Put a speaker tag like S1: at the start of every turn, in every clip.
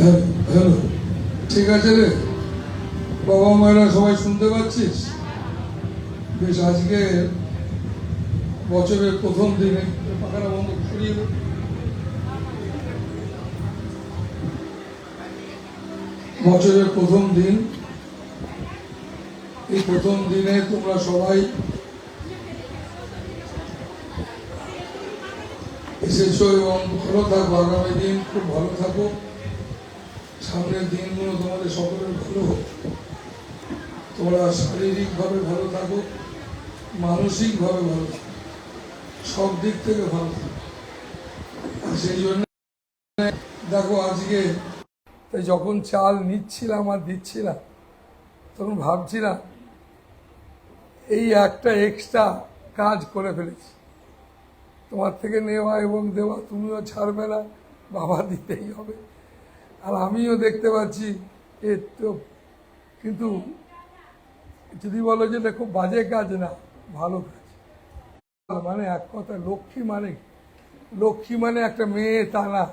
S1: Hello, ঠিক আছে রে বাবা মায়েরা সবাই শুনতে পাচ্ছিস? বেশ, আজকে বছরের প্রথম দিনে পাখাটা বন্ধ সরিয়ে দে। বছরের প্রথম দিন, এই প্রথম দিনে তোমরা সবাই এসেছো এবং ভালো থাকো। আগামী দিন খুব ভালো থাকো। সামনের দিনগুলো তোমাদের সকলের ভালো হোক। তোমরা শারীরিকভাবে ভালো থাকো, মানসিকভাবে ভালো থাকো, সব দিক থেকে ভালো থাকো। আর সেই জন্য দেখো, আজকে যখন চাল নিচ্ছিলাম আর দিচ্ছিলাম, তখন ভাবছিলাম এই একটা এক্সট্রা কাজ করে ফেলেছি। তোমার থেকে নেওয়া এবং দেওয়া, তুমিও ছাড়বে না, বাবা দিতেই হবে। আর আমিও দেখতে পাচ্ছি তো, কিন্তু যদি বলো যে এটা খুব বাজে কাজ, না, ভালো কাজ। মানে এক কথা, লক্ষ্মী মানে একটা মেয়ে, তা না।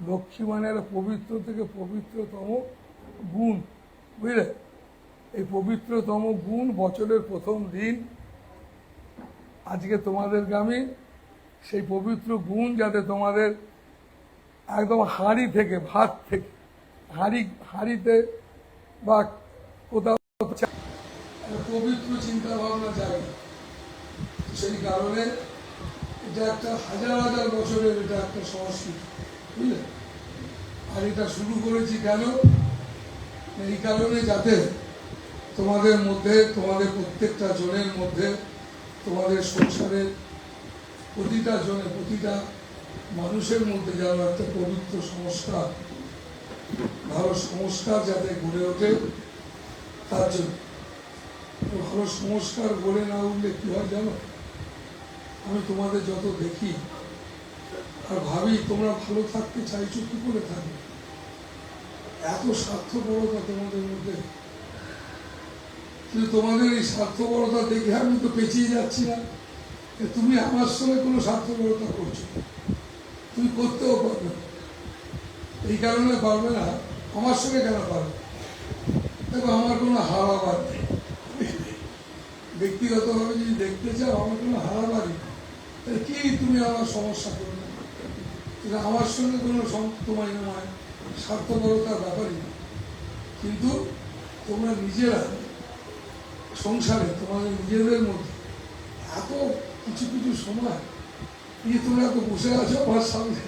S1: লক্ষ্মী মানে একটা পবিত্র থেকে পবিত্রতম গুণ, বুঝলে? এই পবিত্রতম গুণ, বছরের প্রথম দিন আজকে তোমাদেরকে আমি সেই পবিত্র গুণ যাতে তোমাদের একদম হাঁড়ি থেকে, ভাত থেকে, হাঁড়িতে বা কোথাও পবিত্র চিন্তা ভাবনা যায়। সেই কারণে এটা একটা হাজার হাজার বছরের এটা একটা সংস্কৃতি, বুঝলে? আর এটা শুরু করেছি কেন? এই কারণে যাতে তোমাদের মধ্যে, তোমাদের প্রত্যেকটা জনের মধ্যে, তোমাদের সংসারের প্রতিটা জনে, প্রতিটা মানুষের মধ্যে যেন একটা পবিত্র সংস্কার, ভালো সংস্কার যাতে গড়ে ওঠে, তার জন্য। ভালো সংস্কার গড়ে না উঠলে কি হয় জানো? আমি তোমাদের যত দেখি আর ভাবি, তোমরা ভালো থাকতে চাইছো, কি করে থাকবে? এত স্বার্থপরতা তোমাদের মধ্যে। কিন্তু তোমাদের এই স্বার্থপরতা দেখে আমি তো পেঁচিয়ে যাচ্ছি না। তুমি আমার সঙ্গে কোনো স্বার্থপরতা করছো, তুমি করতেও পারবে না। এই কারণে পারবে না, আমার সঙ্গে কেন পারবে? দেখো, আমার কোনো হারাবার নেই। ব্যক্তিগতভাবে যদি দেখতে চাও, আমার কোনো হারাবারই নেই। তাহলে কি তুমি আমার সমস্যা করবে? আমার সঙ্গে কোনো তোমায় নয়, স্বার্থপরতার ব্যাপারই না। কিন্তু তোমরা নিজেরা সংসারে, তোমাদের নিজেদের মধ্যে এত কিছু কিছু সময় নিয়ে তোমরা তো বসে আছো আমার সামনে,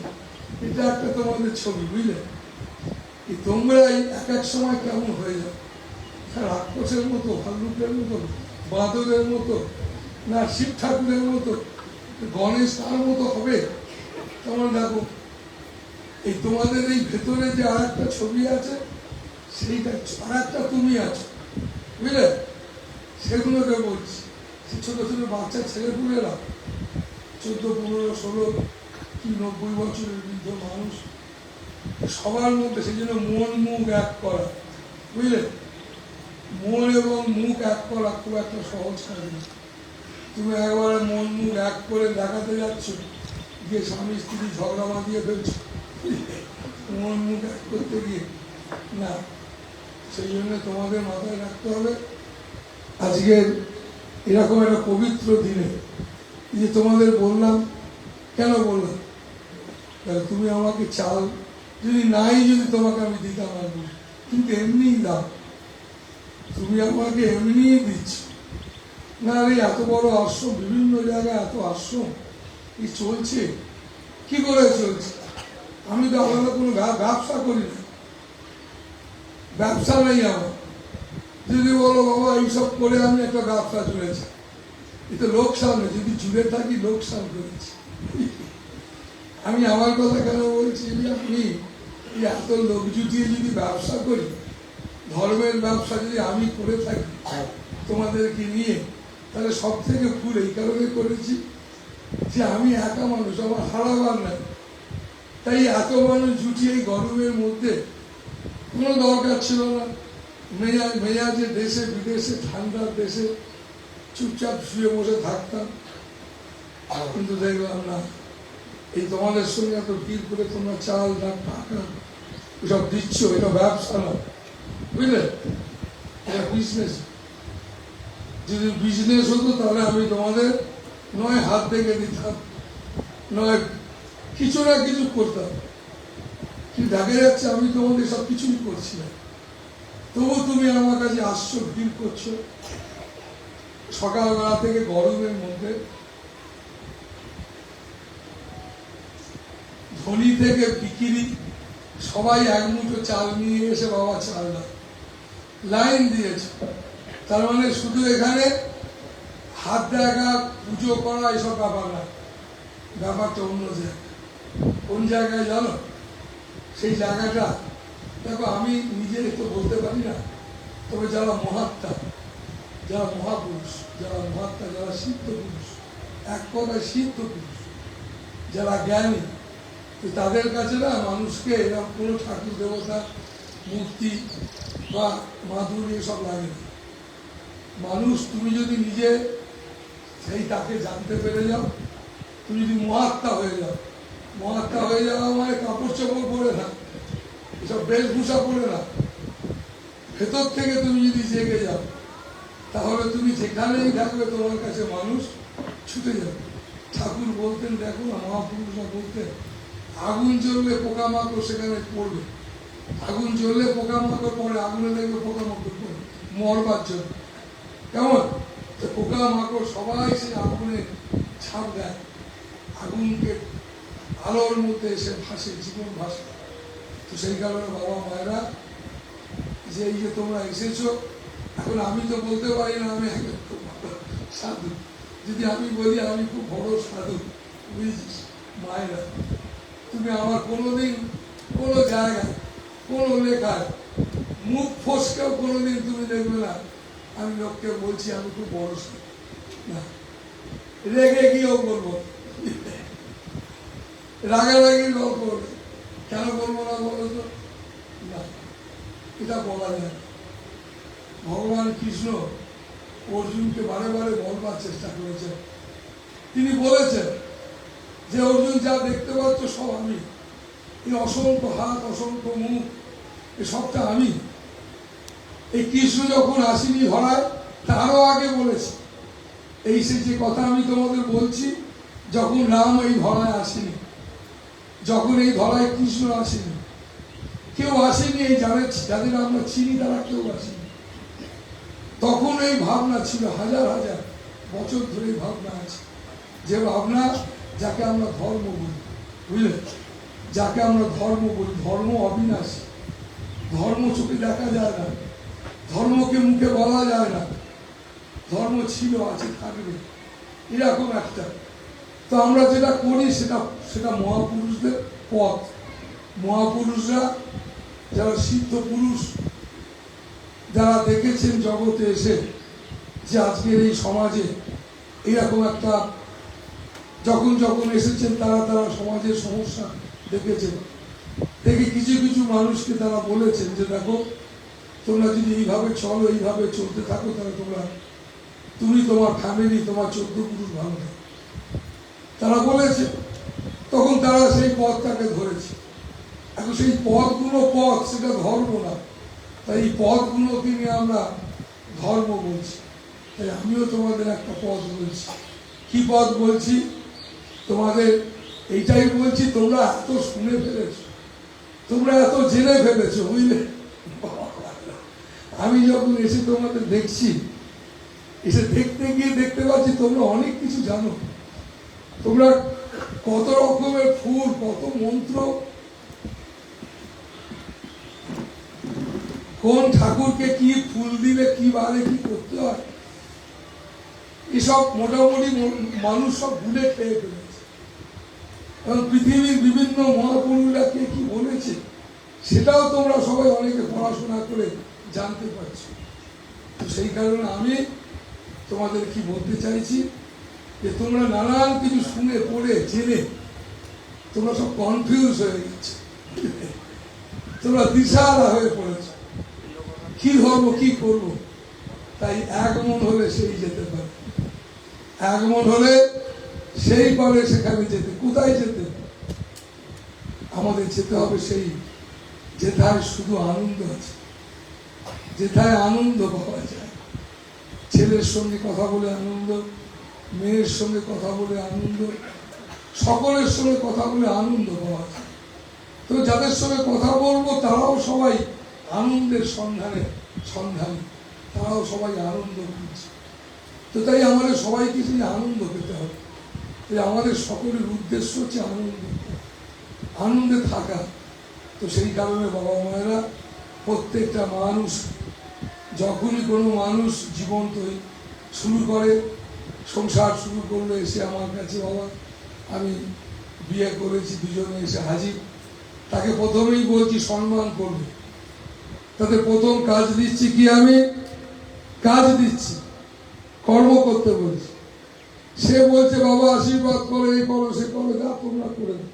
S1: এটা একটা তোমাদের ছবি, বুঝলে? এই তোমরাই এক এক সময় কেমন হয়ে যাও, রাক্ষসের মতো, ভাল্লুকের মতো, বাঁদরের মতো, না শিব ঠাকুরের মতো, গণেশ তার মতো হবে। তোমরা দেখো, এই তোমাদের এই ভেতরে যে আর একটা ছবি আছে, সেইটা আর একটা তুমি আছো, বুঝলে? সেগুলোকে বলছি। ছোট ছোট বাচ্চা ছেলেপুলেরা, 14, 15, 16 কি 90 বছরের বৃদ্ধ মানুষ, সবার মধ্যে সেই জন্য মন মুখ এক করা, বুঝলে? মন এবং মুখ এক করা খুব একটা সহজ কাজ না। তুমি একবারে মন মুখ এক করে দেখাতে যাচ্ছ, গিয়ে স্বামী স্ত্রী ঝগড়া বাঁধিয়ে ফেলছো মন মুখ এক করতে গিয়ে, না। সেই জন্য তোমাদের মাথায় রাখতে হবে, আজকের এরকম একটা পবিত্র দিনে যে তোমাদের বললাম, কেন বললাম? তাহলে তুমি আমাকে চাল যদি নাই, যদি তোমাকে আমি দিতাম, আমি কিন্তু এমনিই দাও, তুমি আমাকে এমনিই দিচ্ছ না। রে, এত বড় আশ্রম, বিভিন্ন জায়গায় এত আশ্রম এই চলছে, কি করে চলছে? আমি তো আলাদা কোনো ব্যবসা করি না, ব্যবসা নেই আমার। যদি বলো বাবা এইসব করে আমি একটা ব্যবসা চলেছি, এটা লোকসান নেই। যদি জুড়ে থাকি, লোকসান করেছি। আমি আমার কথা কেন বলছি? আমি এত লোক জুটিয়ে যদি ব্যবসা করি, ধর্মের ব্যবসা যদি আমি করে থাকি তোমাদেরকে নিয়ে, তাহলে সব থেকে ভুল এই কারণে করেছি যে আমি একা মানুষ, আমার হারাবার নাই। তাই এত মানুষ জুটিয়ে এই গরমের মধ্যে কোনো দরকার ছিল না। মেজাজে দেশে বিদেশে, ঠান্ডার দেশে চুপচাপ শুয়ে বসে থাকতাম। কিন্তু দেখলাম না, এই তোমাদের সঙ্গে এত ভিড় করে তোমরা চাল, ডাল, টাকা এসব দিচ্ছ, এটা ব্যবসা না, বুঝলে, এটা বিজনেস। যদি বিজনেস হতো তাহলে আমি তোমাদের নয় হাত থেকে দিতাম, নয় কিছু না কিছু করতাম। কি দেখা যাচ্ছে আমি তোমাদের সব কিছুই করছি না, তবু তুমি আমার কাছে আসছো, ভিড় করছো সকালবেলা থেকে গরমের মধ্যে। ধনী থেকে বিক্রি সবাই এক মুঠো চাল নিয়ে এসে বাবা চাল দাও লাইন দিয়েছে। তার মানে শুধু এখানে হাত দেখা পুজো করা এসব ব্যাপার না, ব্যাপারটা অন্য জায়গায়। কোন জায়গায় জানো? সেই জায়গাটা দেখো, আমি নিজে তো বলতে পারি না, তবে যারা মহাত্মা, যারা মহাপুরুষ, যারা মহাত্মা, যারা সিদ্ধ পুরুষ, এক কথায় সিদ্ধ পুরুষ, যারা জ্ঞানী, তাদের কাছে না মানুষকে এরকম কোনো ঠাকুর দেবতা মূর্তি বা মাধুরী এসব লাগে না। মানুষ তুমি যদি নিজে সেই তাকে জানতে পেরে যাও, তুমি যদি মহাত্মা হয়ে যাও, মহাত্মা হয়ে যাওয়া মানে কাপড় চোপড় পরে না, এসব বেশভূষা পরে না, ভেতর থেকে তুমি যদি জেগে যাও, তাহলে তুমি যেখানেই থাকবে তোমার কাছে মানুষ ছুটে যাবে। ঠাকুর বলতেন, দেখো না, মহাপুরুষরা বলতেন, আগুন জ্বললে পোকামাকড় সেখানে পড়বে, আগুন জ্বললে পোকামাকড় পড়ে, আগুনে দেখবে পোকামাকড় পড়ে মরবার জন্য। কেমন? পোকামাকড় সবাই সেই আগুনে ছাপ দেয়, আগুনকে আলোর মধ্যে এসে ভাসে, জীবন ভাসে। তো সেই কারণে বাবা মায়েরা, যে এই যে তোমরা এসেছো, এখন আমি তো বলতে পারি না আমি একজন খুব ভালো সাধু, যদি আমি বলি আমি খুব বড় সাধু, বুঝেছিস মায়েরা, তুমি আমার কোনোদিন কোনো জায়গায় কোনো লেখায় মুখ ফসকেও কোনোদিন তুমি দেখবে না আমি লোককে বলছি আমি খুব বড় সাধু, না, রেগে গিয়েও বলবো, রাগারাগি গল্প করবে, কেন বলবো না বলো তো? না, এটা বলা যায় না। ভগবান কৃষ্ণ অর্জুনকে বারে বারে বলবার চেষ্টা করেছেন। তিনি বলেছেন যে অর্জুন, যা দেখতে পাচ্ছ সব আমি, এই অসংখ্য হাত, অসংখ্য মুখ, এ সবটা আমি। এই কৃষ্ণ যখন আসেনি ধরায়, তারও আগে বলেছে, এই সে যে কথা আমি তোমাদের বলছি, যখন রাম এই ধরায় আসেনি, যখন এই ধরায় কৃষ্ণ আসেনি, কেউ আসেনি, এই যাদের আমরা চিনি তারা কেউ আসেনি, তখন এই ভাবনা ছিল, হাজার হাজার বছর ধরে ভাবনা আছে, যে ভাবনা যাকে আমরা ধর্ম বলি, বুঝলে, যাকে আমরা ধর্ম বলি। ধর্ম অবিনাশী, ধর্ম চোখে দেখা যায় না, ধর্মকে মুখে বলা যায় না, ধর্ম ছিল, আছে, থাকবে, এরকম একটা। তো আমরা যেটা করি সেটা সেটা মহাপুরুষদের পথ। মহাপুরুষরা যারা সিদ্ধ পুরুষ, যারা দেখেছেন জগতে এসে যে আজকের এই সমাজে এরকম একটা, যখন যখন এসেছেন তারা তারা সমাজের সমস্যা দেখেছেন, দেখে কিছু কিছু মানুষকে তারা বলেছেন যে দেখো, তোমরা যদি এইভাবে চলো, এইভাবে চলতে থাকো, তাহলে তুমি তোমার ফ্যামিলি, তোমার 14 পুরুষ ভালো থাকো, তারা বলেছে। তখন তারা সেই পথটাকে ধরেছে। এখন সেই পথগুলো পথ, সেটা ধর্ম না, তাই এই পথগুলোকে নিয়ে আমরা ধর্ম বলছি। তাই আমিও তোমাদের একটা পথ বলছি। কি পথ বলছি? তোমাদের এইটাই বলছি, তোমরা এত শুনে ফেলেছ, তোমরা এত জেনে ফেলেছ, বুঝলে। আমি যখন এসে তোমাদের দেখছি, এসে দেখতে গিয়ে দেখতে পাচ্ছি তোমরা অনেক কিছু জানো। তোমরা কত রকমের ফুল, কত মন্ত্র, কোন ঠাকুরকে কি ফুল দিলে কি বারে কি করতে হয়, এসব মোটামুটি মানুষ সব ভুলে খেয়ে ফেলেছে। এবং পৃথিবীর বিভিন্ন মহাপুরুষরা কে কি বলেছে সেটাও তোমরা সবাই অনেকে পড়াশোনা করে জানতে পারছো। তো সেই কারণে আমি তোমাদের কি বলতে চাইছি, যে তোমরা নানান কিছু শুনে পড়ে জেনে তোমরা সব কনফিউজ হয়ে গেছো, তোমরা দিশাহারা হয়ে পড়েছ, কি ধর্ম, কি করব। তাই এক মন হলে সেই যেতে পারে, এক মন হলে সেই পারে সেখানে যেতে। কোথায় যেতে? আমাদের যেতে হবে সেই যেথায় শুধু আনন্দ আছে, যেথায় আনন্দ পাওয়া যায়। ছেলের সঙ্গে কথা বলে আনন্দ, মেয়ের সঙ্গে কথা বলে আনন্দ, সকলের সঙ্গে কথা বলে আনন্দ পাওয়া যায়। তো যাদের সঙ্গে কথা বলবো তারাও সবাই আনন্দের সন্ধানী, তারাও সবাই আনন্দ খুঁজছে। তো তাই আমাদের সবাইকে সেই আনন্দ পেতে হবে। আমাদের সকলের উদ্দেশ্য হচ্ছে আনন্দে থাকা। তো সেই কারণে বাবা মায়েরা প্রত্যেকটা মানুষ, যখনই কোনো মানুষ জীবন শুরু করে, সংসার শুরু করলে এসে আমার কাছে, বাবা আমি বিয়ে করেছি, দুজনে এসে হাজির, তাকে প্রথমেই বলছি সম্মান করবে। তাদের প্রথম কাজ দিচ্ছি কি, আমি কাজ দিচ্ছি, কর্ম করতে বলছি। সে বলছে বাবা আশীর্বাদ করে, এই করো সে করো, যা তোমরা করে দাও।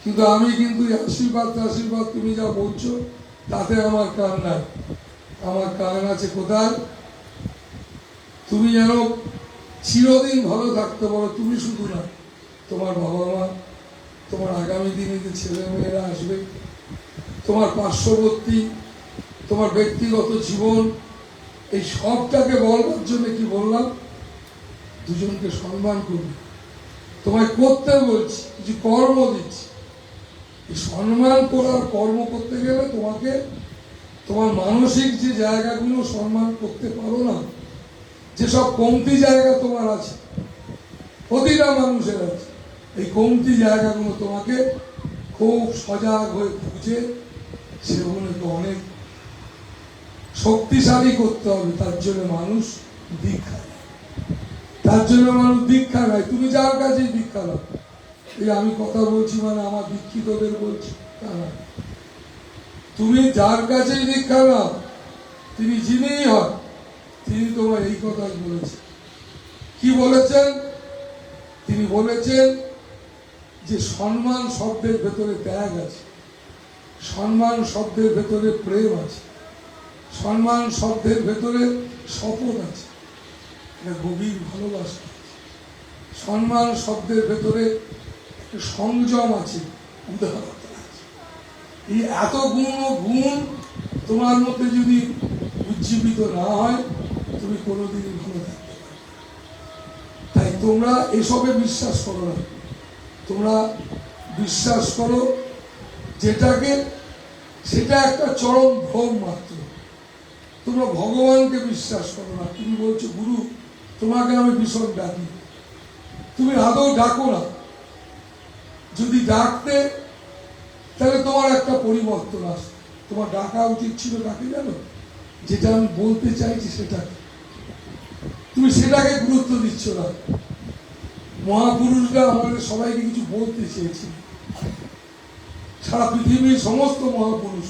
S1: কিন্তু আমি কিন্তু আশীর্বাদ তুমি যা বলছো তাতে আমার কান নাই। আমার কান আছে কোথায়? তুমি যেন চিরদিন ভালো থাকতে পারো, তুমি শুধু না, তোমার বাবা মা, তোমার আগামী দিনে যে ছেলে মেয়েরা আসবে, তোমার পার্শ্ববর্তী, তোমার ব্যক্তিগত জীবন, এই সবটাকে বলবার জন্য কি বললাম, দুজনকে সম্মান করবে। তোমায় করতে বলছি, কিছু কর্ম দিচ্ছি। এই সম্মান করার কর্ম করতে গেলে তোমাকে তোমার মানসিক যে জায়গাগুলো সম্মান করতে পারো না, যেসব কমতি জায়গা তোমার আছে, প্রতিটা মানুষের আছে, এই কমতি জায়গাগুলো তোমাকে খুব সজাগ হয়ে খুঁজে সেগুলোকে অনেক শক্তিশালী করতে হবে। তার জন্য মানুষ দীক্ষা নেয়, তার জন্য মানুষ দীক্ষা নেয়। তুমি যার কাছেই দীক্ষা নাও, এই আমি কথা বলছি মানে আমার দীক্ষিতদের বলছি তা না, তুমি যার কাছেই দীক্ষা নাও, তিনি যিনিই হন, তিনি তোমার এই কথাই বলেছেন। কি বলেছেন? তিনি বলেছেন যে সম্মান শব্দের ভেতরে ত্যাগ আছে, সম্মান শব্দের ভেতরে প্রেম আছে, সম্মান শব্দের ভেতরে শপথ আছে, গভীর ভালোবাসা আছে। সম্মান শব্দের ভেতরে সংযম আছে, উদারতা আছে। এই এত গুণ তোমার মধ্যে যদি উজ্জীবিত না হয়, তুমি কোনোদিনই ভালো থাকতে পারবে। তাই তোমরা এসবে বিশ্বাস করো না, তোমরা বিশ্বাস করো যেটাকে, সেটা একটা চরম ভ্রম মাত্র। তোমরা ভগবানকে বিশ্বাস করো না। তুমি বলছো গুরু তোমাকে আমি ভীষণ ডাকি, তুমি আদৌ ডাকো না। যদি ডাকতে তাহলে তোমার একটা পরিবর্তন আসবে। তোমার ডাকা উচিত ছিল ডাকে, জানো, যেটা আমি বলতে চাইছি সেটাকে, তুমি সেটাকে গুরুত্ব দিচ্ছ না। মহাপুরুষরা আমাদের সবাইকে কিছু বলতে চেয়েছিল, সারা পৃথিবীর সমস্ত মহাপুরুষ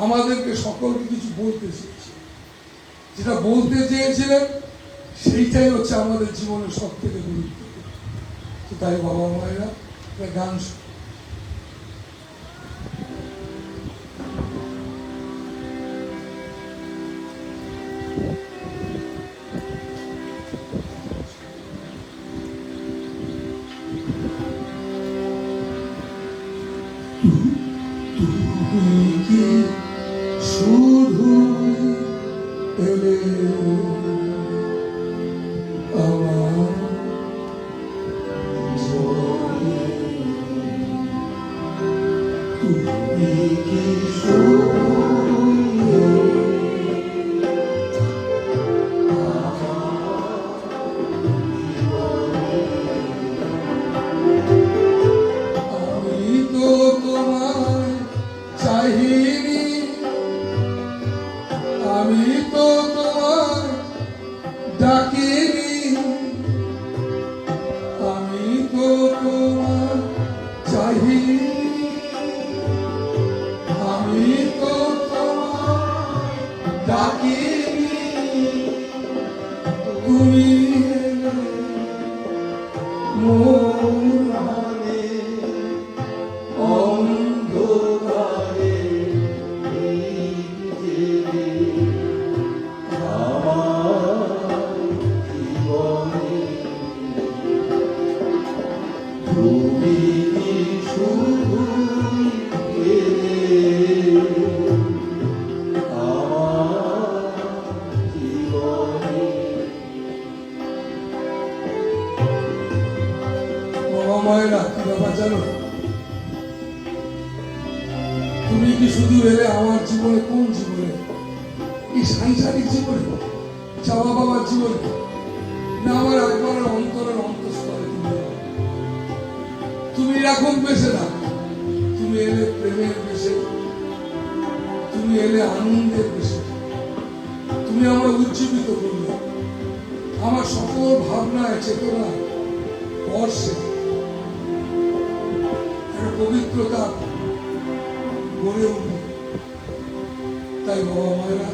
S1: আমাদেরকে সকলকে কিছু বলতে চেয়েছিল। যেটা বলতে চেয়েছিলেন সেইটাই হচ্ছে আমাদের জীবনের সব থেকে গুরুত্বপূর্ণ। তাই বাবা মায়েরা গান শুধু এলে আমার তুমি কি আমি তো তোমায় চাহিনি, আমি তো তোমায় ডাকিনি, আমি তো তোমায় চাহিনি, আমি তো তোমায় ডাকিনি, তুমি মোরে অন্ধকারে তুমি শুধু জানো, তুমি কি শুধু এলে আমার জীবনে? কোন জীবনে? এই সাংসারিক জীবনে, চাওয়া বাবার জীবনে, না আমার একবারের অন্তরের অন্তঃস্থলে? তুমি এরকম বেশে না, তুমি এলে প্রেমের বেশে, তুমি এলে আনন্দের বেশে, তুমি আমার উজ্জীবিত করলে, আমার সকল ভাবনায় চেতনা বর্ষে একটা পবিত্রতা গড়ে উঠবে। তাই বাবা মায়েরা,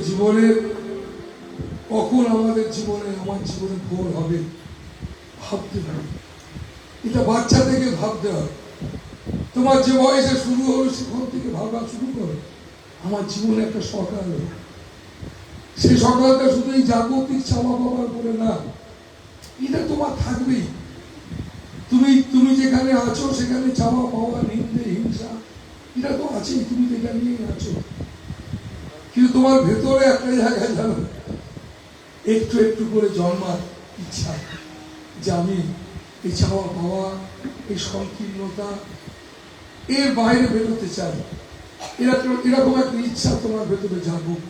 S1: জীবনের কখন আমাদের জীবনে, আমার জীবনে ভোর হবে ভাবতে হবে। এটা বাচ্চা থেকে ভাবতে হবে। তোমার যে বয়সে শুরু হলো সেখান থেকে ভাবা শুরু করো, আমার জীবনে একটা সকাল হলো। সেই সকালটা শুধু এই জাগতিক চাওয়া পাওয়ার করে না, এটা তোমার থাকবেই। তুমি তুমি যেখানে আছো সেখানে চাওয়া পাওয়া, নিন্দে, হিংসা, এটা তো আছেই, তুমি যেটা নিয়ে আছো। কিন্তু তোমার ভেতরে একটা জায়গায় জানো, একটু একটু করে জন্মার ইচ্ছা যে আমি এই চাওয়া পাওয়া, এই সংকীর্ণতা, এর বাইরে বেরোতে চাই। এরকম একটা ইচ্ছা তোমার ভেতরে জাগুক।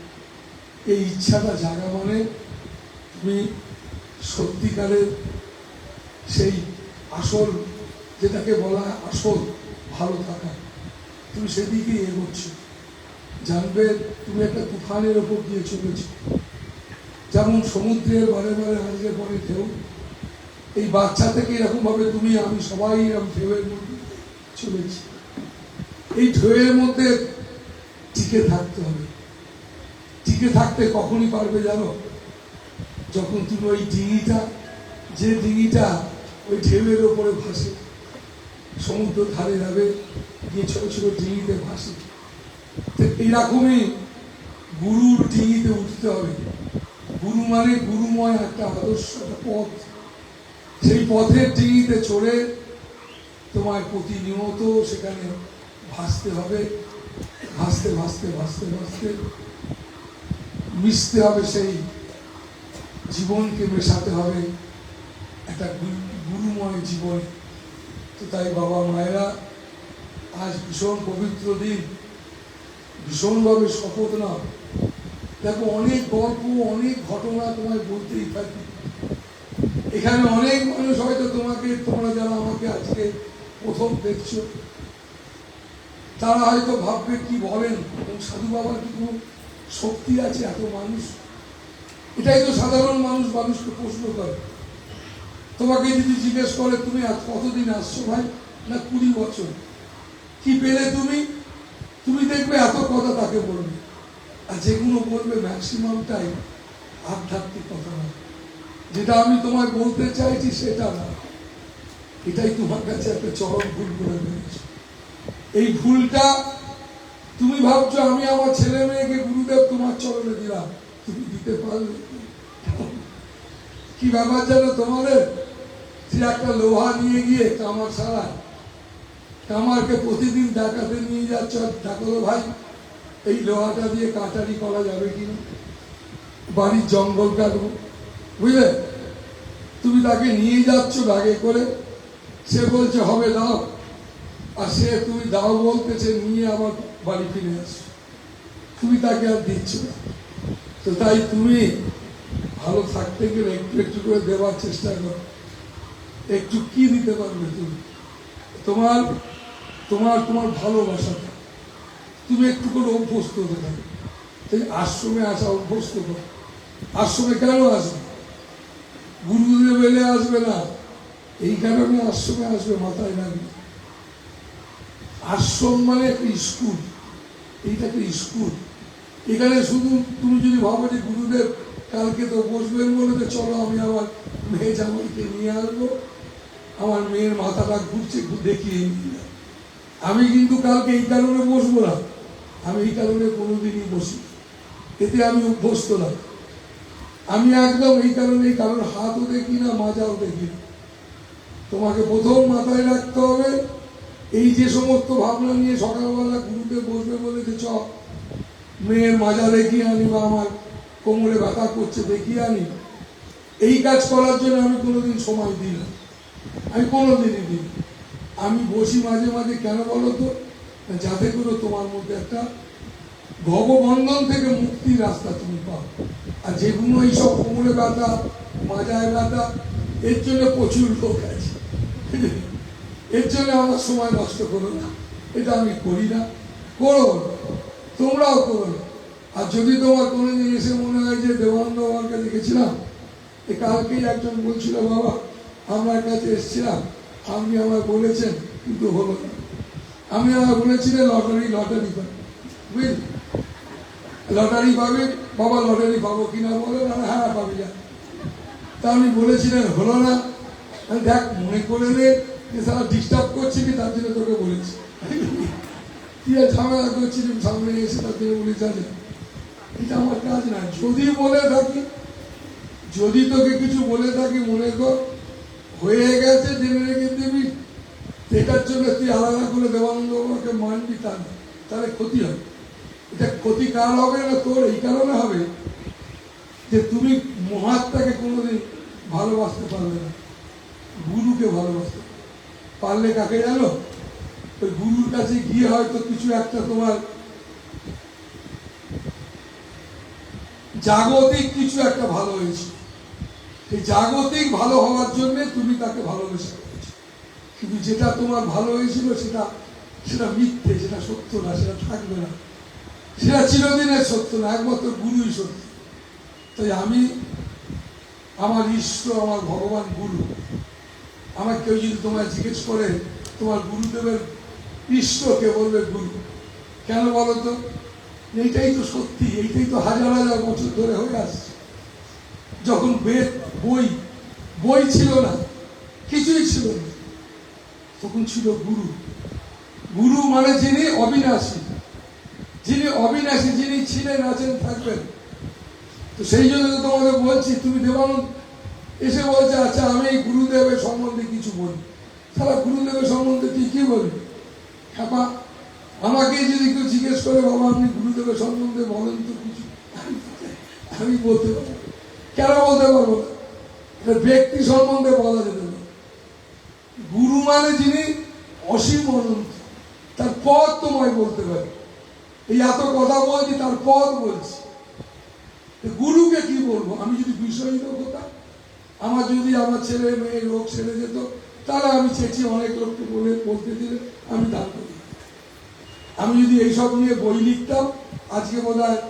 S1: এই ইচ্ছাটা জাগা মানে তুমি সত্যিকারের সেই আসল, যেটাকে বলা আসল ভালো থাকা, তুমি সেদিকেই এগোচ্ছ। জানবে তুমি একটা তুফানের ওপর দিয়ে চলেছ, যেমন সমুদ্রের বারে বারে আসলে পরে ঢেউ, এই বাচ্চা থেকে এরকম ভাবে তুমি আমি সবাই এরকম ঢেউয়ের মধ্যে চলেছি। এই ঢেউয়ের মধ্যে টিকে থাকতে হবে। টিকে থাকতে কখনই পারবে জানো, যখন তুমি ওই ডিঙিটা, যে ডিঙিটা ওই ঢেউয়ের ওপরে ভাসে, সমুদ্র ধারে যাবে গিয়ে ছোট ছোট ডিঙিতে ভাসে। এইরকমই গুরুর ডিঙিতে উঠতে হবে। গুরু মানে গুরুময় একটা আদর্শ, একটা পথ। সেই পথের ডিঙিতে চড়ে তোমার প্রতিনিয়ত সেখানে ভাসতে হবে। ভাসতে ভাসতে ভাসতে ভাসতে মিশতে হবে, সেই জীবনকে মেশাতে হবে একটা গুরুময় জীবন। তো তাই বাবা মায়েরা, আজ ভীষণ পবিত্র দিন, ভীষণভাবে শপথ না। দেখো অনেক গল্প, অনেক ঘটনা তোমায় বলতেই থাকি। এখানে অনেক মানুষ হয়তো তোমাকে, তোমরা যারা আমাকে আজকে প্রথম দেখছো, তারা হয়তো ভাববে কি বলেন, সাধু বাবার কি কোনো শক্তি আছে? এত মানুষ, এটাই তো সাধারণ মানুষ মানুষকে প্রশ্ন করে। তোমাকে যদি জিজ্ঞেস করে তুমি আজ কতদিন আসছো ভাই, না 20 বছর, কি পেলে তুমি? তুমি দেখবে এত কথা তাকে বলবে। আর যেগুলো বলবে ম্যাক্সিমামটাই আধ্যাত্মিক কথা না। যেটা আমি তোমায় বলতে চাইছি সেটা না। এটাই তোমার কাছে একটা চরম ভুল করে ফেলেছো। এই ভুলটা তুমি ভাবছো আমি আমার ছেলে মেয়েকে গুরুদেব তোমার চরণে দিলাম, তুমি দিতে পারলে? কি ব্যাপার জানো তোমাদের? সে একটা লোহা নিয়ে গিয়ে কামার সারায়, কামারকে প্রতিদিন ডাকাতে নিয়ে যাচ্ছ, ডাকলো ভাই এই লোহাটা দিয়ে কাটারি করা যাবে কিনা, বাড়ির জঙ্গল কাটবো, বুঝলে? তুমি তাকে নিয়ে যাচ্ছ ব্যাগে করে, সে বলছে হবে দাও, আর সে তুমি দাও বলতেছে, নিয়ে আবার বাড়ি ফিরে আসছো, তুমি তাকে আর দিচ্ছ না। তো তাই তুমি ভালো থাকতে গেলে একটু একটু করে দেওয়ার চেষ্টা করো। একটু কি দিতে পারবে তুমি? তোমার তোমার তোমার ভালোবাসাটা তুমি একটু করে অভ্যস্ত হতে থাকো। এই আশ্রমে আসা অভ্যস্ত করো। আশ্রমে কেন আসবে? গুরুদেব এলে আসবে না, এই কারণে আশ্রমে আসবে, মাথায় রাখবে। আশ্রম মানে একটা স্কুল, এইটা একটা স্কুল। এখানে শুধু তুমি যদি ভাবো যে গুরুদেব কালকে তো বসবেন বলে যে চলো আমি আমার মেয়ে জামাইকে নিয়ে আসবো, আমার মেয়ের মাথাটা ঘুরছে, দেখিয়ে নিয়ে আমি কিন্তু কালকে এই কারণে বসবো না, আমি এই কারণে কোনোদিনই বসি, এতে আমি অভ্যস্ত না। আমি একদম এই কারণে কারোর হাতও দেখি না, মাজাও দেখি না। তোমাকে প্রথম মাথায় রাখতে হবে, এই যে সমস্ত ভাবনা নিয়ে সকালবেলা গুরুদেব বসবে বলেছে চ মেয়ের মাজা দেখিয়ে আনি বা আমার কোমরে ব্যথা করছে দেখিয়ে আনি, এই কাজ করার জন্য আমি কোনোদিন সময় দিই না, আমি কোনোদিনই দিই। আমি বসি মাঝে মাঝে, কেন বলো তো, যাতে করে তোমার মধ্যে একটা ভববন্ধন থেকে মুক্তির রাস্তা তুমি পাও। আর যেগুলো এইসব কোমরে ব্যথা, মাজায় ব্যথা, এর জন্য প্রচুর লোক আছে, এর জন্য আমার সময় নষ্ট করো না, এটা আমি করি না, করো তোমরাও করো না। আর যদি তোমার কোনোদিন এসে মনে হয় যে দেবানন্দ বাবার কাছে গেছিলাম, কালকেই একজন বলছিল বাবা আমার কাছে এসেছিলাম, আপনি আমায় বলেছেন কিন্তু হলো না, আমি আমায় বলেছিলেন লটারি পাবে, বুঝলি, লটারি পাবে বাবা, লটারি পাবো কিনা বলে, হ্যাঁ পাবি যা। তা আপনি বলেছিলেন হলো না, দেখ মনে করে নে যে সারা ডিস্টার্ব করছি কি, তার জন্য তোকে বলেছি, কি আর ঝামেলা করছি সামনে এসে তার জন্য বলেছি, এটা আমার কাজ না। যদি বলে থাকি, যদি তোকে কিছু বলে থাকি, মনে কর হয়ে গেছে, জেনে রেখে দিবি, এটার জন্য তুই আলাদা করে দেবানন্দ বাবাকে মানবি, তা না, তাহলে ক্ষতি হবে। এটা ক্ষতি কার হবে না, তোর এই কারণে হবে যে তুমি মহাত্মাকে কোনোদিন ভালোবাসতে পারবে না, গুরুকে ভালোবাসতে পারলে কাকে জানো, ওই গুরুর কাছে গিয়ে হয়তো কিছু একটা তোমার জাগতিক কিছু একটা ভালো হয়েছে, এই জাগতিক ভালো হওয়ার জন্য তুমি তাকে ভালোবেসে করেছো, কিন্তু যেটা তোমার ভালো হয়েছিল সেটা সেটা মিথ্যে, সেটা সত্য না, সেটা থাকবে না, সেটা চিরদিনের সত্য না, একমাত্র গুরুই সত্য। তাই আমি আমার ঈশ্বর, আমার ভগবান গুরু, আমার কেউ যদি তোমায় জিজ্ঞেস করে তোমার গুরুদেবের ঈশ্বরকে, বলবে গুরু। কেন বলো তো? এইটাই তো সত্যি, এইটাই তো হাজার হাজার বছর ধরে হয়ে আসছে। যখন বেদ বই ছিল না, কিছুই ছিল না, তখন ছিল গুরু। গুরু মানে যিনি অবিনাশী, যিনি ছিলেন, আছেন, থাকবেন। তো সেই জন্য তো তোমাদের বলছি, তুমি দেবানন্দ এসে বলছে আচ্ছা আমি এই গুরুদেবের সম্বন্ধে কিছু বলি, সারা গুরুদেবের সম্বন্ধে তুই কি বলবি? খাপা, আমাকে যদি কেউ জিজ্ঞেস করে বাবা আপনি গুরুদেবের সম্বন্ধে বলেন তো কিছু, আমি বলতে পারবো। কেন বলতে পারবো না? ব্যক্তি সম্বন্ধে বলা যেতে পারে। গুরু মানে যিনি অসীম অনন্ত, তার পদ তোমায় বলতে পারে। এই এত কথা বলছি, তার পদ বলছি। গুরুকে কি বলবো? আমি যদি বিষয়ী হতাম, আমার যদি আমার ছেলে মেয়ে লোক ছেড়ে যেত, তাহলে আমি চেঁচিয়ে অনেক লোককে বলতে দিলে আমি দান করি। আমি যদি এইসব নিয়ে বই লিখতাম, আজকে বোধ হয়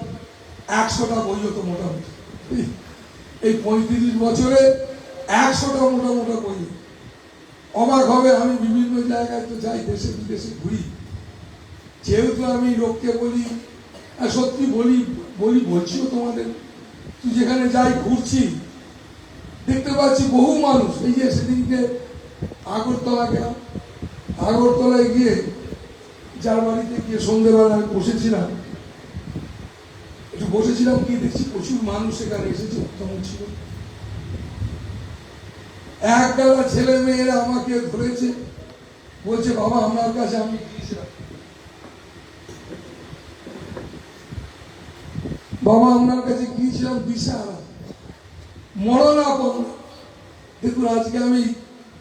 S1: 100টা বই হতো মোটামুটি। এই 35 বছরে 100টা মোটা বই। অবাক হবে, আমি বিভিন্ন জায়গায় তো যাই, দেশে বিদেশে ঘুরি, যেহেতু আমি লোককে বলি, সত্যি বলছিও তোমাদের, তুই যেখানে যাই ঘুরছি দেখতে পাচ্ছি বহু মানুষ। এই যে সেদিনকে আগরতলায় গিয়ে যার বাড়িতে গিয়ে সন্ধ্যেবেলা আমি বসেছিলাম কি দেখছি প্রচুর মানুষ এখানে এসেছে, কেমন ছিল, এক বেলা ছেলে মেয়েরা আমাকে ধরেছে, বলছে বাবা আমার কাছে আমি গিয়েছিলাম, বিশাল মরণাপন্ন। দেখুন আজকে আমি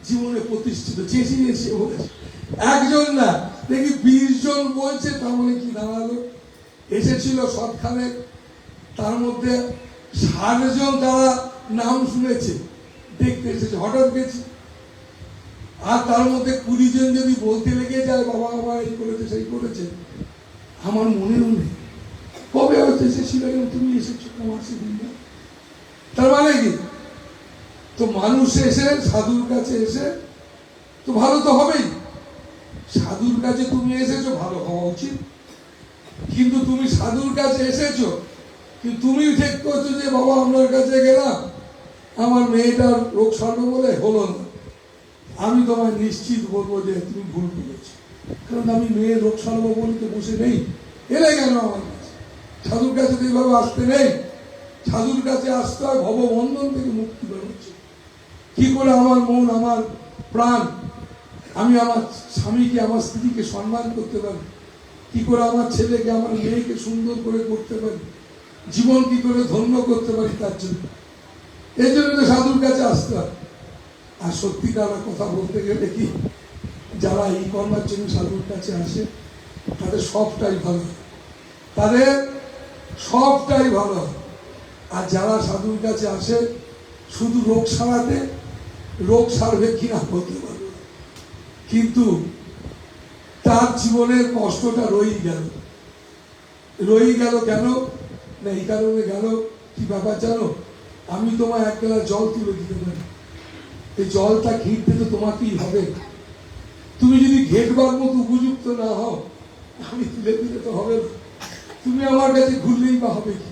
S1: জীবনে প্রতিষ্ঠিত, চেঁচিয়েছি বলেছি, একজন না দেখি 20 জন বলছে, তার মানে কি দাঁড়ালো, এসেছিল সবখানে, তার মধ্যে 60 জন তারা নাম শুনেছে, দেখতে এসেছে, হঠাৎ গেছি, আর তার মধ্যে 20 জন যদি বলতে লেগে যায় বাবা আমার এই করেছে সেই করেছে, আমার মনেও নেই কবে হয়তো এসেছিল তুমি এসেছো আমার সেদিন না। তার মানে কি, তো মানুষ এসে সাধুর কাছে এসে তো ভালো তো হবেই। সাধুর কাছে তুমি এসেছো, ভালো হওয়া উচিত। কিন্তু তুমি সাধুর কাছে এসেছো, কিন্তু তুমি ঠিক করছো যে বাবা আপনার কাছে গেলাম, আমার মেয়েটার রোগ সারবে বলে হলো না, আমি তোমায় নিশ্চিত বলবো যে তুমি ভুল করেছো। কারণ আমি মেয়ের রোগ সারবো বলে তো বসে নেই, এলে কেন আমার কাছে? সাধুর কাছে তো এইভাবে আসতে নেই। সাধুর কাছে আসতে হয় ভববন্ধন থেকে মুক্তি বেরোচ্ছে। কি করে আমার মন, আমার প্রাণ, আমি আমার স্বামীকে, আমার স্ত্রীকে সম্মান করতে পারি, কি করে আমার ছেলেকে, আমার মেয়েকে সুন্দর করে করতে পারি, জীবন কি করে ধন্য করতে পারি, তার জন্য, এই জন্য তো সাধুর কাছে আসতে হয়। আর সত্যিকার কথা বলতে গেলে কি, যারা এই কর্মার জন্য সাধুর কাছে আসে তাদের সবটাই ভালো হয়, তাদের সবটাই ভালো হয়। আর যারা সাধুর কাছে আসে শুধু রোগ সারাতে, রোগ সারবে কিনা বলতে পারবে, কিন্তু তার জীবনের কষ্টটা রয়েই গেল। রয়েই গেল কেন না, এই কারণে গেল, কি ব্যাপার জানো, আমি তোমায় এক গ্লাস জল তুলে দিতে পারি, এই জলটা ঘিরতে তো তোমাকেই হবে। তুমি যদি ঘেটবার মতো উপযুক্ত না হও, আমি তুলে দিতে তো হবে না, তুমি আমার কাছে ঘুরলেই বা হবে কি।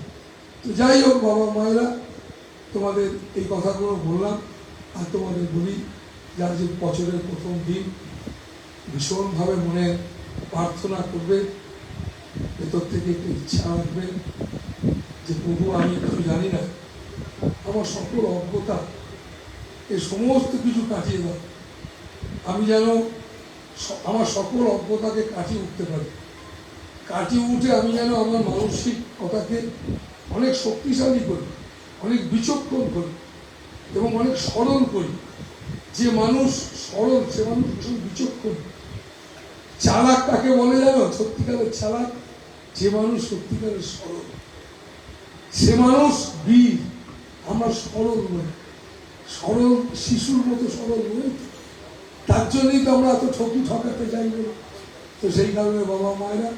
S1: তো যাই হোক বাবা মায়েরা, তোমাদের এই কথাগুলো বললাম। আর তোমাদের বলি, যার যে বছরের প্রথম দিন ভীষণভাবে মনে প্রার্থনা করবে, ভেতর থেকে একটু ইচ্ছা রাখবে যে প্রভু আমি কিছু জানি না, আমার সকল অজ্ঞতা এই সমস্ত কিছু কাটিয়ে দাও, আমি যেন আমার সকল অজ্ঞতাকে কাটিয়ে উঠতে পারি, কাটিয়ে উঠে আমি যেন আমার মানসিক কথাকে অনেক শক্তিশালী করি, অনেক বিচক্ষণ করি এবং অনেক সরল করি। যে মানুষ সরল সে মানুষ ভীষণ বিচক্ষণ। চালাক কাকে বলে জানো? সত্যিকারের চালাক যে মানুষ সত্যিকারের সরল, সে মানুষ বীর। আমরা সরল নই, সরল শিশুর মতো সরল নই, তার জন্যই তো আমরা এত ঠকাতে যাই না। তো সেই কারণে বাবা মায়েরা,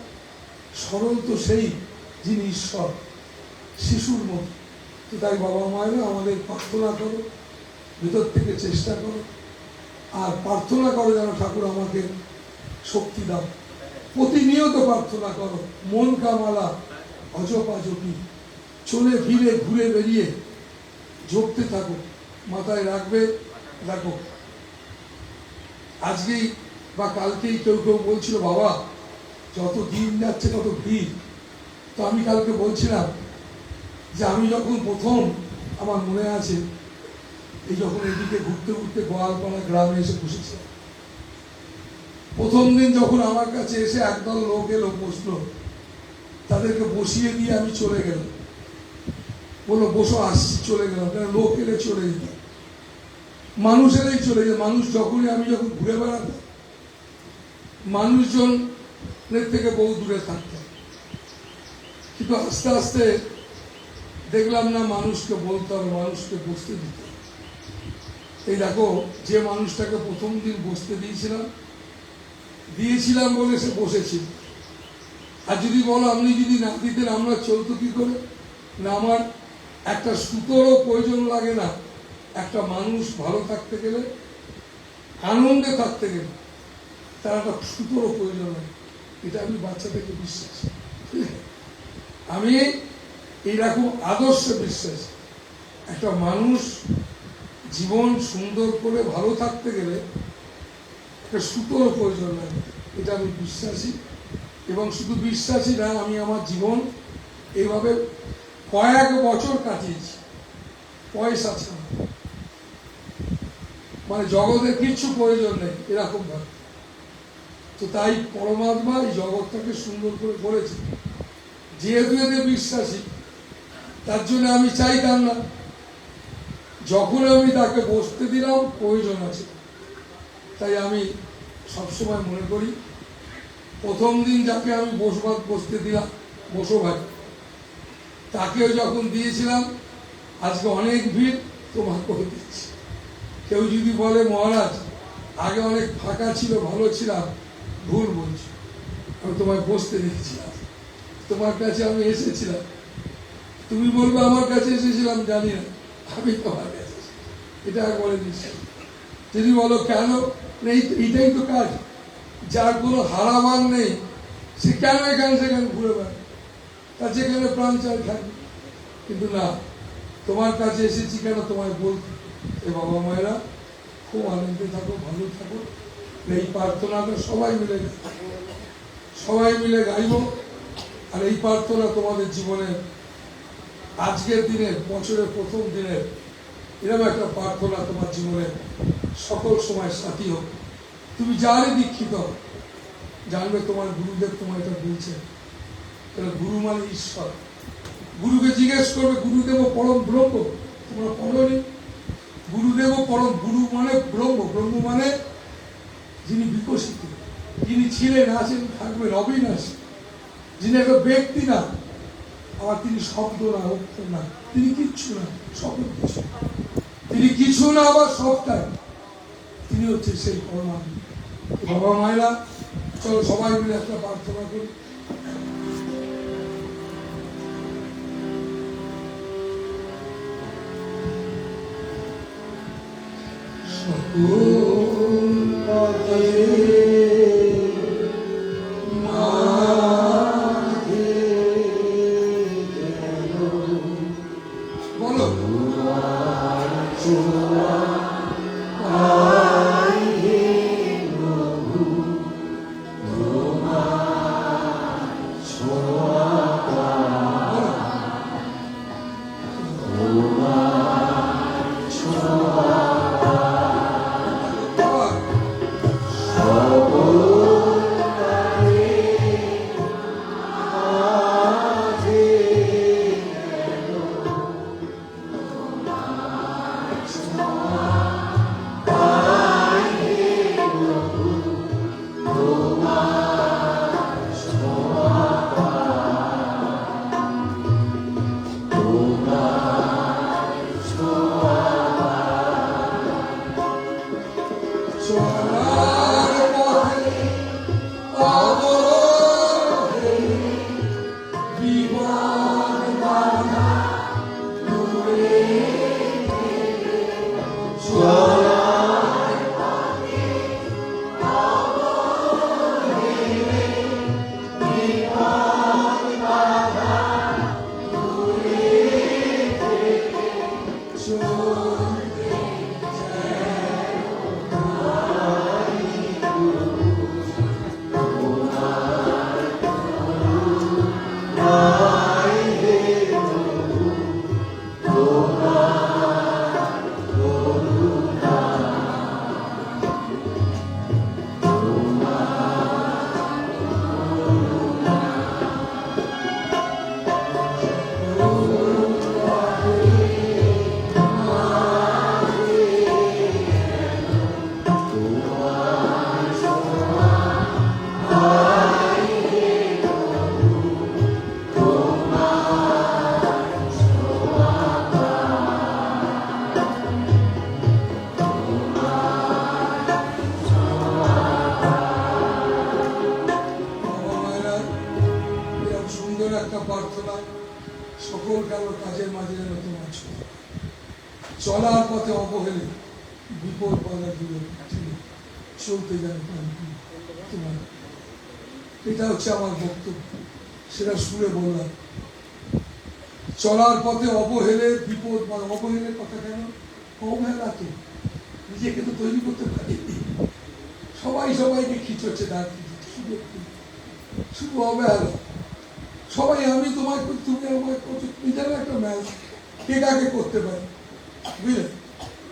S1: সরল তো সেই যিনি ঈশ্বর, শিশুর মতো। তো তাই বাবা মায়েরা আমাদের প্রার্থনা করো, ভেতর থেকে চেষ্টা করো, আর প্রার্থনা করো যেন ঠাকুর আমাকে শক্তি দাও। প্রতিনিয়ত প্রার্থনা করো, মন কামালা অজপা জপি, চলে ফিরে ঘুরে বেরিয়ে জপতে থাকো, মাথায় রাখবে। দেখো আজকেই বা কালকেই কেউ কেউ বলছিল বাবা যত দিন যাচ্ছে তত ভিড়। তো আমি কালকে বলছিলাম যে আমি যখন প্রথম, আমার মনে আছে, এই যখন এদিকে ঘুরতে ঘুরতে গোয়ালপাড়া গ্রামে এসে বসেছিলাম, প্রথম দিন যখন আমার কাছে এসে একদল লোক এলো, বসলো, তাদেরকে বসিয়ে দিয়ে আমি চলে গেলাম, বললো বসো, আসছি, চলে গেলাম। কেন লোক এলে চলে যেতাম, মানুষ এলেই চলে যেত। মানুষ যখনই, আমি যখন ঘুরে বেড়াতাম, মানুষজনের থেকে বহু দূরে থাকতাম। কিন্তু আস্তে আস্তে দেখলাম না, মানুষকে বলতে হবে, মানুষকে বসতে দিতে হবে। এই দেখো, যে মানুষটাকে প্রথম দিন বসতে দিয়েছিলাম বলে সে বসেছিল। আর যদি বলো আপনি যদি না দিতেন আমরা চলতো কি করে? না, আমার একটা সুতোরও প্রয়োজন লাগে না। একটা মানুষ ভালো থাকতে গেলে, আনন্দে থাকতে গেলে তার একটা সুতোরও প্রয়োজন লাগে। এটা আমি বাচ্চা থেকে বিশ্বাস, আমি এইরকম আদর্শে বিশ্বাস। একটা মানুষ জীবন সুন্দর করে ভালো থাকতে গেলে একটা সুতোরও প্রয়োজন লাগে, এটা আমি বিশ্বাসী। এবং শুধু বিশ্বাসী না, আমি আমার জীবন এইভাবে কয়েক বছর কাটিয়েছি পয়সা ছাড়া, মানে জগতের কিছু প্রয়োজন নেই এরকম ভাবে। তো তাই পরমাত্মা এই জগৎটাকে সুন্দর করে করেছে, যেহেতু এতে বিশ্বাসী, তার জন্য আমি চাইতাম না যখন আমি তাকে বসতে দিলাম প্রয়োজন আছে। তাই আমি সবসময় মনে করি, প্রথম দিন যাকে আমি বসতে দিলাম, বসো ভাই, তাকেও যখন দিয়েছিলাম, আজকে অনেক ভিড়, তোমাকেও দিচ্ছি। কেউ যদি বলে মহারাজ আগে অনেক ফাঁকা ছিল, ভালো ছিলাম, ভুল বলছি। আমি তোমায় বসতে দেখেছিলাম, তোমার কাছে আমি এসেছিলাম, তুমি বলবে আমার কাছে এসেছিলাম জানি না, আমি তোমার কাছে এটা একবারে নিশ্চয়। যদি বলো কেন, এইটাই তো কাজ। যার কোনো হারাবার নেই সে কেন এখানে সেখানে ঘুরে বেড়ায়, তার যেখানে প্রাণ চাই থাকবে। কিন্তু না, তোমার কাছে এসেছি কেন তোমায় বলতে, এ বাবা মায়েরা খুব আনন্দে থাকো, ভালো থাকো। এই প্রার্থনাটা সবাই মিলে গাইব। আর এই প্রার্থনা তোমাদের জীবনে আজকের দিনের, বছরের প্রথম দিনের এরকম একটা প্রার্থনা তোমার জীবনে সকল সময় সাথী হোক। তুমি যারই দীক্ষিত জানবে তোমার গুরুদেব তোমায় এটা বলছে। গুরু মানে ঈশ্বর। গুরুকে জিজ্ঞেস করবে, গুরুদেব পরম ব্রহ্ম, তোমরা পড়নি? গুরুদেব পরম, গুরু মানে ব্রহ্ম, ব্রহ্ম মানে যিনি বিকশিত, যিনি ছিলেন, আছেন, থাকবেন, অবিনাশী, যিনি একটা ব্যক্তি না, আবার তিনি শব্দ না, অক্ষর না, তিনি কিচ্ছু না, সকল কিছু, তিনি কিছু না আবার সবটাই, তিনি হচ্ছে সেই পরমাত্মা। বাবা মায়েরা চলো সবাই মিলে একটা প্রার্থনা করি। বলো একটা প্রার্থনা, সকল কালো কাজের মাঝে যেন তোমার চলার পথে অবহেলে বিপদ বাধা দূরে চলতে যেন তোমার, এটা হচ্ছে আমার বক্তব্য, সেটা সুরে বললাম। চলার পথে অবহেলে বিপদ বাধা, অবহেলের কথা কেন? অবহেলা তো নিজেকে তো তৈরি করতে পারি, সবাই সবাইকে খিচুচ্ছে, শুধু অবহেলা। সবাই আমি তোমায় করি, তুমি আমায় করছো, নিজের একটা ম্যাচ, কে কাকে করতে পারে, বুঝলে?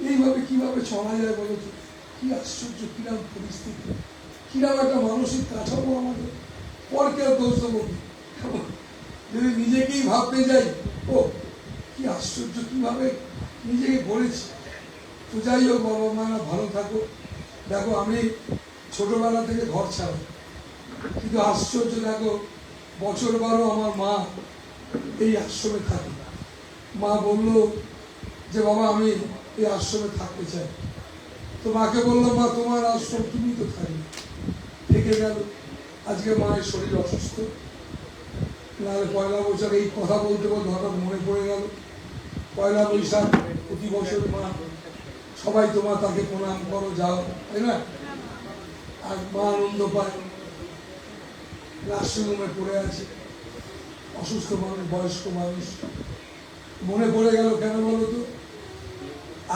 S1: এইভাবে কিভাবে চলা যায় বলো তো? কি আশ্চর্য, কিরম পরিস্থিতি, কিরম একটা মানসিক কাঠামো আমাদের। পরকে দোষ দেবো কি? যদি নিজেকেই ভাবতে যাই, ও কি আশ্চর্য, কিভাবে নিজেকে গড়েছি। তো যাই হোক, বাবা মারা ভালো থাকো। দেখো আমি ছোটবেলা থেকে ঘর ছাড়া, কিন্তু আশ্চর্য দেখো, বছর 12 আমার মা এই আশ্রমে থাকে। মা বলল যে বাবা আমি এই আশ্রমে থাকতে চাই। তো তো মাকে বললাম, মা তোমার আশ্রম তুমি তো থাকবে, থেকে গেল। আজকে মায়ের শরীর অসুস্থ, নাহলে পয়লা বৈশাখ এই কথা বলতে বলতে হঠাৎ মনে পড়ে গেল পয়লা বৈশাখ প্রতি বছর মা সবাই তোমার তাকে প্রণাম করো, যাও, তাই না? আর মা আনন্দ পায়। নার্সিংহোমে পড়ে আছে, অসুস্থ মানুষ, বয়স্ক মানুষ। মনে পড়ে গেল কেন বলো তো?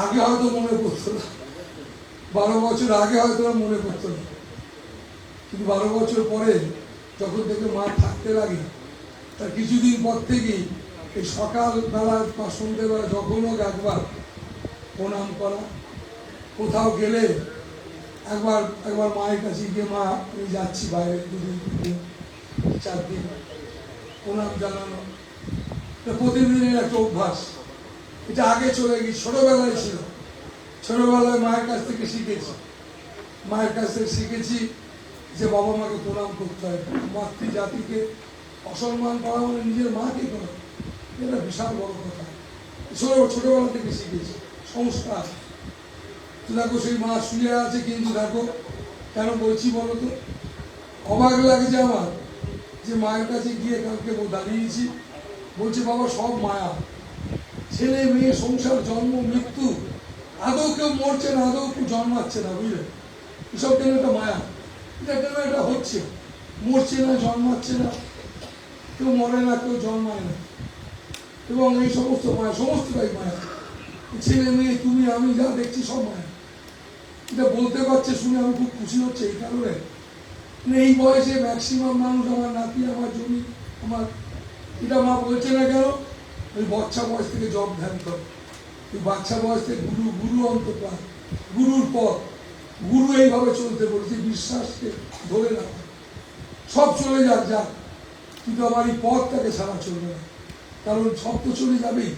S1: আগে হয়তো মনে পড়তো না, 12 বছর আগে হয়তো মনে পড়তো না, কিন্তু 12 বছর পরে যখন থেকে মা থাকতে লাগে, তার কিছুদিন পর থেকেই এই সকালবেলা বা সন্ধ্যেবেলা যখন হোক একবার প্রণাম করা, কোথাও গেলে একবার একবার মায়ের কাছে গিয়ে, মা আমি যাচ্ছি বাইরে 2 দিন 3 দিন 4 দিন, প্রণাম জানানো। প্রতিদিনের একটা অভ্যাস, এটা আগে চলে গেছে, ছোটবেলায় ছিল। ছোটবেলায় মায়ের কাছ থেকে শিখেছি, মায়ের কাছ থেকে শিখেছি যে বাবা মাকে প্রণাম করতে হয়। মাতৃজাতিকে অসম্মান করা মানে নিজের মাকে করা, এটা বিশাল বড় কথা। ছোটবেলা থেকে শিখেছি, সংস্কার। তো দেখো সেই মা শুয়ে আছে, কিন্তু দেখো কেন বলছি বলো তো? অবাক লাগছে আমার যে মায়ের কাছে গিয়ে কালকে দাঁড়িয়েছি, বলছে বাবা সব মায়া, ছেলে মেয়ে সংসার জন্ম মৃত্যু, আদৌ কেউ মরছে না, আদৌ কেউ জন্মাচ্ছে না, বুঝলে? এসব কেন একটা মায়া, এটা কেন এটা হচ্ছে, মরছে না, জন্মাচ্ছে না, কেউ মরে না, কেউ জন্মায় না, এবং এই সমস্ত মায়া, সমস্তটাই মায়া। ছেলে মেয়ে তুমি আমি যা দেখছি সব মায়া। এটা বলতে পারছে শুনে আমি খুব খুশি হচ্ছে এই কারণে, এই বয়সে ম্যাক্সিমাম মানুষ আমার নাতি, আমার জমি, আমার, এটা মা বলছে না কেন? ওই বাচ্চা বয়স থেকে জব ধ্যান করে, ওই বাচ্চা বয়স থেকে গুরু অন্তপ্রাণ, গুরুর পথ, গুরু এইভাবে চলতে বলছে, বিশ্বাসকে ধরে রাখা। সব চলে যাক যাক, কিন্তু আমার এই পথটাকে ছাড়া চলবে না, কারণ সব তো চলে যাবেই,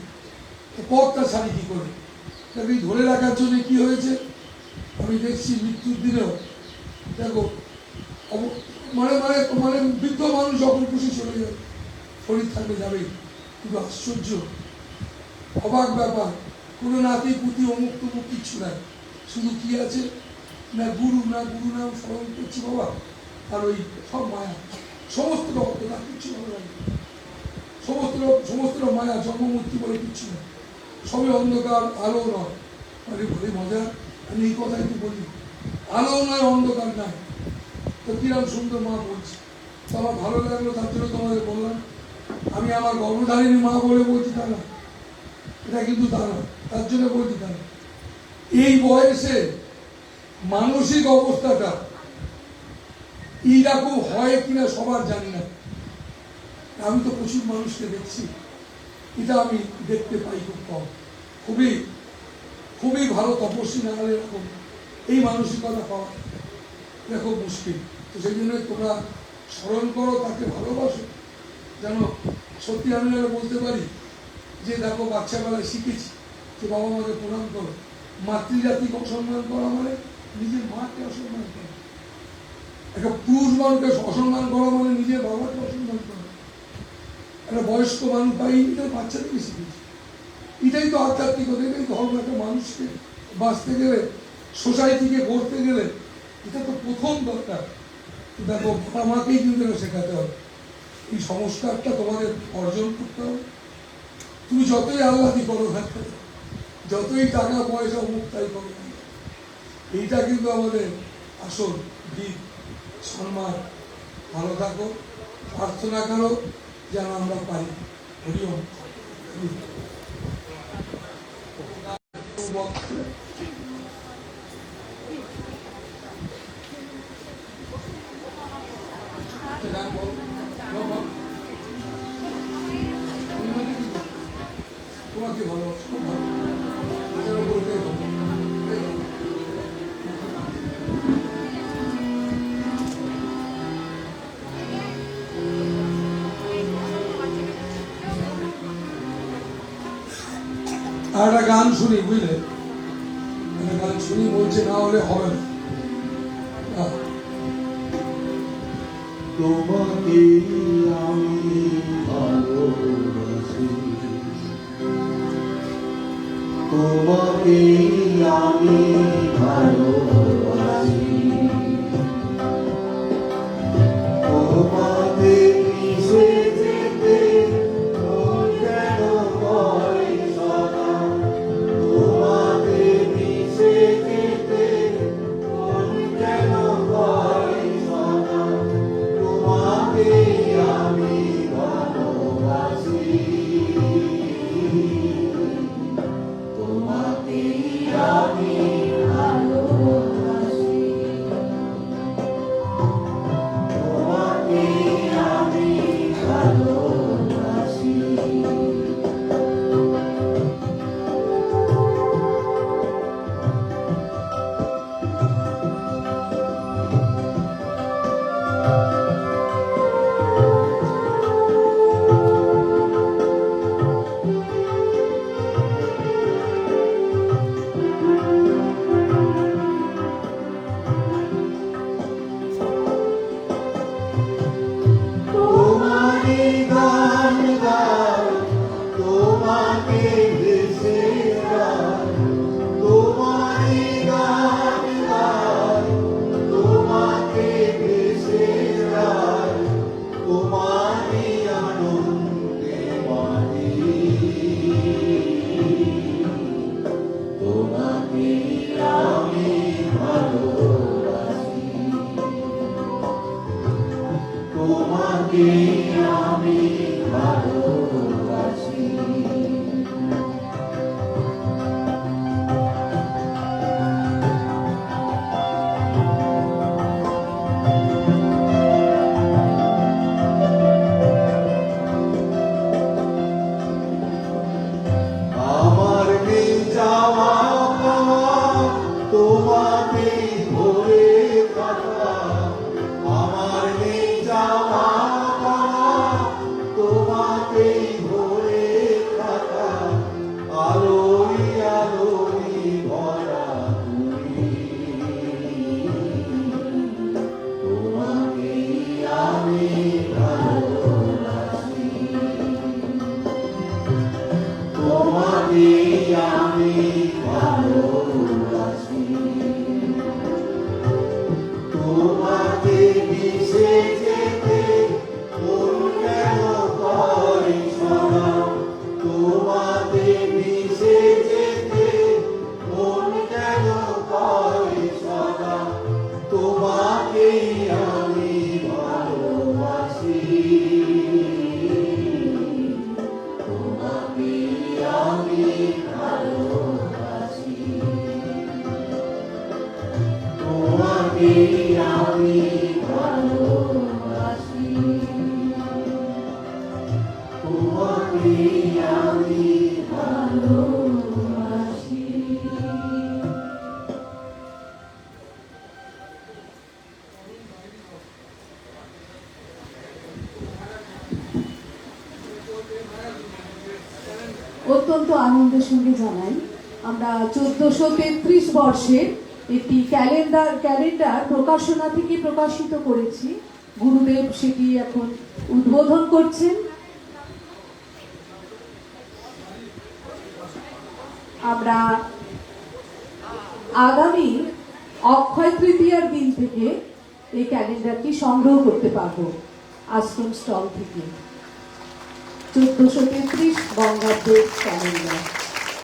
S1: পথটা ছাড়ি কি করে? তাকে ধরে রাখার জন্য কি হয়েছে আমি দেখছি মৃত্যুর দিনেও, দেখো মানে মানে মানে বৃদ্ধ মানুষ যখন খুশি চলে যাবে, শরীর থাকবে যাবেই, কিন্তু আশ্চর্য অবাক ব্যাপার, কোনো নাতি পুতি অমুক তমুক কিচ্ছু নাই, শুধু কি আছে না গুরু নাম স্মরণ করছি বাবা, আর ওই সব মায়া, সমস্ত রক্ত, তার কিচ্ছু ভালো লাগে, সমস্ত মায়া, জন্ম মৃত্যু বলে কিচ্ছু নেই, সবই অন্ধকার, আলো নয়। মানে বলে মজা, আমি এই কথাই তো বলি, আলো নয়, অন্ধকার নাই। তো কিরম সুন্দর মা বলছে, তো আমার ভালো লাগলো, তার জন্য তোমাদের বললাম। আমি আমার গর্ভধারিণী মা বলে বলছি তা না, এটা কিন্তু তা না, তার জন্য বলছি তা না। এই বয়সে মানসিক অবস্থাটা এইরকম হয় কিনা সবার জানি না, আমি তো প্রচুর মানুষকে দেখছি, এটা আমি দেখতে পাই খুব কম। খুবই খুবই ভালো তপস্বী না হলে এরকম এই মানসিকতা পাওয়া এটা খুব মুশকিল। তো সেই জন্য তোমরা স্মরণ করো, তাকে ভালোবাসো, যেন সত্যি আমি যেন বলতে পারি যে দেখো বাচ্চাবেলায় শিখেছি যে বাবা মাকে প্রণাম করো। মাতৃজাতিকে অসম্মান করা মানে নিজের মাকে অসম্মান করা, একটা পুরুষ মানুষকে অসম্মান করা মানে নিজের বাবাকে অসম্মান করা। একটা বয়স্ক মানুষ পাই, এটা বাচ্চাদেরকে শিখেছি। এটাই তো আধ্যাত্মিকতা, এটাই ধর্ম। একটা মানুষকে বাঁচতে গেলে, সোসাইটিকে গড়তে গেলে এটা তো প্রথম দরকার। দেখো আমাকেই কিন্তু শেখাতে হবে, এই সংস্কারটা তোমাদের অর্জন করতে হবে। তুমি যতই আল্লাদি করো না, যতই টাকা পয়সা মুক্তাই করো না, এইটা কিন্তু আমাদের আসল দিক। সম্মান, ভালো থাকো, প্রার্থনা করো যেন আমরা পাই। হরিওম। তোমাকে ভালো আর একটা গান শুনি, বুঝলে? একটা গান শুনি, বলছে না হলে হবে না।
S2: তোমাকে আমি ভালোবাসি, তোমাকে আমি ভালো আমি ভালোবাসি তোমাকে মিশে যেতে মন কেন করে সদা তোমাকে মিশে যেতে মন কেন করে সদা তোমাকেই আমি ভালোবাসি তোমাকে আমি ভালোবাসি তোমাকে আমি ভালোবাসি তোমাকে আমি ভালোবাসি
S3: অত্যন্ত আনন্দের সঙ্গে জানাই আমরা 1433 বর্ষের একটি ক্যালেন্ডার প্রকাশনা থেকে প্রকাশিত করেছি। গুরুদেব সেটি এখন উদ্বোধন করছেন। আমরা আগামী অক্ষয় তৃতীয়ার দিন থেকে এই ক্যালেন্ডারটি সংগ্রহ করতে পারবো আশ্রম স্টল থেকে। 1433 বঙ্গাব্দের ক্যালেন্ডার।